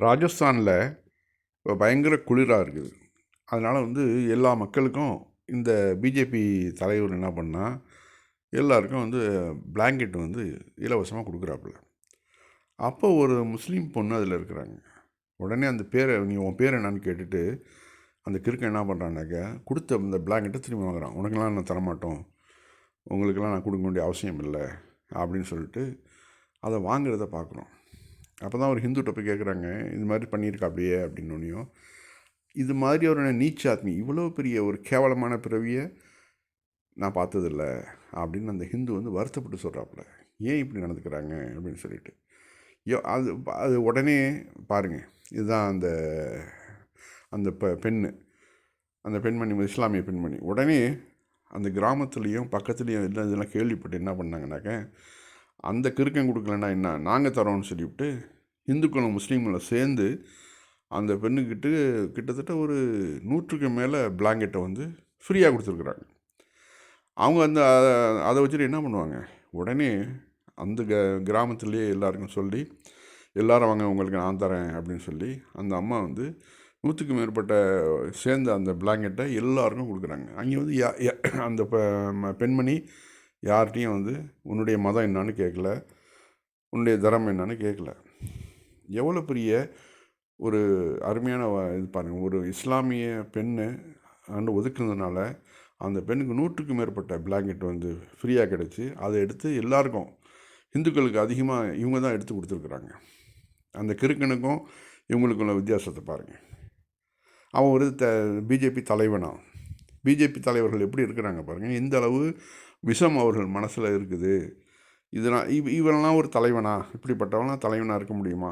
ராஜஸ்தானில் இப்போ பயங்கர குளிராக இருக்குது. அதனால் எல்லா மக்களுக்கும் இந்த பிஜேபி தலைவர் என்ன பண்ணால் எல்லாருக்கும் பிளாங்கெட் இலவசமாக கொடுக்குறாப்புல. அப்போ ஒரு முஸ்லீம் பொண்ணு அதில் இருக்கிறாங்க. உடனே அந்த பேரை உன் பேர் என்னான்னு கேட்டுட்டு அந்த கிறுக்கன் என்ன பண்ணுறான்னாக்க கொடுத்த இந்த பிளாங்கெட்டை திரும்பி வாங்குறான். உனக்கெல்லாம் நான் தரமாட்டோம், உங்களுக்கெல்லாம் நான் கொடுக்க வேண்டிய அவசியம் இல்லை அப்படின்னு சொல்லிட்டு அதை வாங்குறத பார்க்குறோம். அப்போ தான் ஒரு ஹிந்துட்ட போய் கேட்குறாங்க, இது மாதிரி பண்ணியிருக்கா அப்படியே அப்படின்னோடனையும், இது மாதிரி ஒரு நீச்சாத்மி, இவ்வளோ பெரிய ஒரு கேவலமான பிறவியை நான் பார்த்ததில்ல அப்படின்னு அந்த ஹிந்து வருத்தப்பட்டு சொல்கிறாப்புல. ஏன் இப்படி நடந்துக்கிறாங்க அப்படின்னு சொல்லிட்டு அது அது உடனே பாருங்கள், இதுதான் அந்த அந்த பெண்ணு, அந்த பெண்மணி இஸ்லாமிய பெண்மணி உடனே அந்த கிராமத்துலேயும் பக்கத்துலேயும் எல்லாம் இதெல்லாம் கேள்விப்பட்டு என்ன பண்ணாங்கனாக்க, அந்த கிறுக்கன் கொடுக்கலன்னா என்ன, நாங்கள் தரோன்னு சொல்லிவிட்டு இந்துக்களும் முஸ்லீம்களும் சேர்ந்து அந்த பெண்ணுக்கிட்ட கிட்டத்தட்ட ஒரு 100க்கு மேலே பிளாங்கெட்டை ஃப்ரீயாக கொடுத்துருக்குறாங்க. அவங்க அதை வச்சுட்டு என்ன பண்ணுவாங்க, உடனே அந்த கிராமத்துலேயே எல்லாருக்கும் சொல்லி எல்லாரும் வாங்க உங்களுக்கு நான் தரேன் அப்படின்னு சொல்லி அந்த அம்மா 100க்கு மேற்பட்ட சேர்ந்த அந்த பிளாங்கெட்டை எல்லாருக்கும் கொடுக்குறாங்க. அங்கே அந்த பெண்மணி யார்கிட்டையும் உன்னுடைய மதம் என்னான்னு கேட்கல, உன்னுடைய தரம் என்னான்னு கேட்கல. எவ்வளோ பெரிய ஒரு அருமையான இது பாருங்கள். ஒரு இஸ்லாமிய பெண்ணு ஒதுக்குனதுனால அந்த பெண்ணுக்கு 100க்கு மேற்பட்ட பிளாங்கெட் ஃப்ரீயாக கிடச்சி அதை எடுத்து எல்லாருக்கும், இந்துக்களுக்கு அதிகமாக இவங்க தான் எடுத்து கொடுத்துருக்குறாங்க. அந்த கிறுக்கனுக்கும் இவங்களுக்குள்ள வித்தியாசத்தை பாருங்கள். அவன் ஒரு பிஜேபி தலைவனா, பிஜேபி தலைவர்கள் எப்படி இருக்கிறாங்க பாருங்கள், எந்த அளவு விஷம் அவர்கள் மனசில் இருக்குது. இதனால் இவரெல்லாம் ஒரு தலைவனா, இப்படிப்பட்டவனா தலைவனாக இருக்க முடியுமா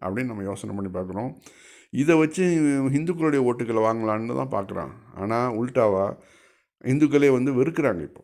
அப்படின்னு நம்ம யோசனை பண்ணி பார்க்குறோம். இதை வச்சு இந்துக்களுடைய ஓட்டுக்களை வாங்கலான்னு தான் பார்க்குறான். ஆனால் உல்டாவாக இந்துக்களே வெறுக்கிறாங்க இப்போ.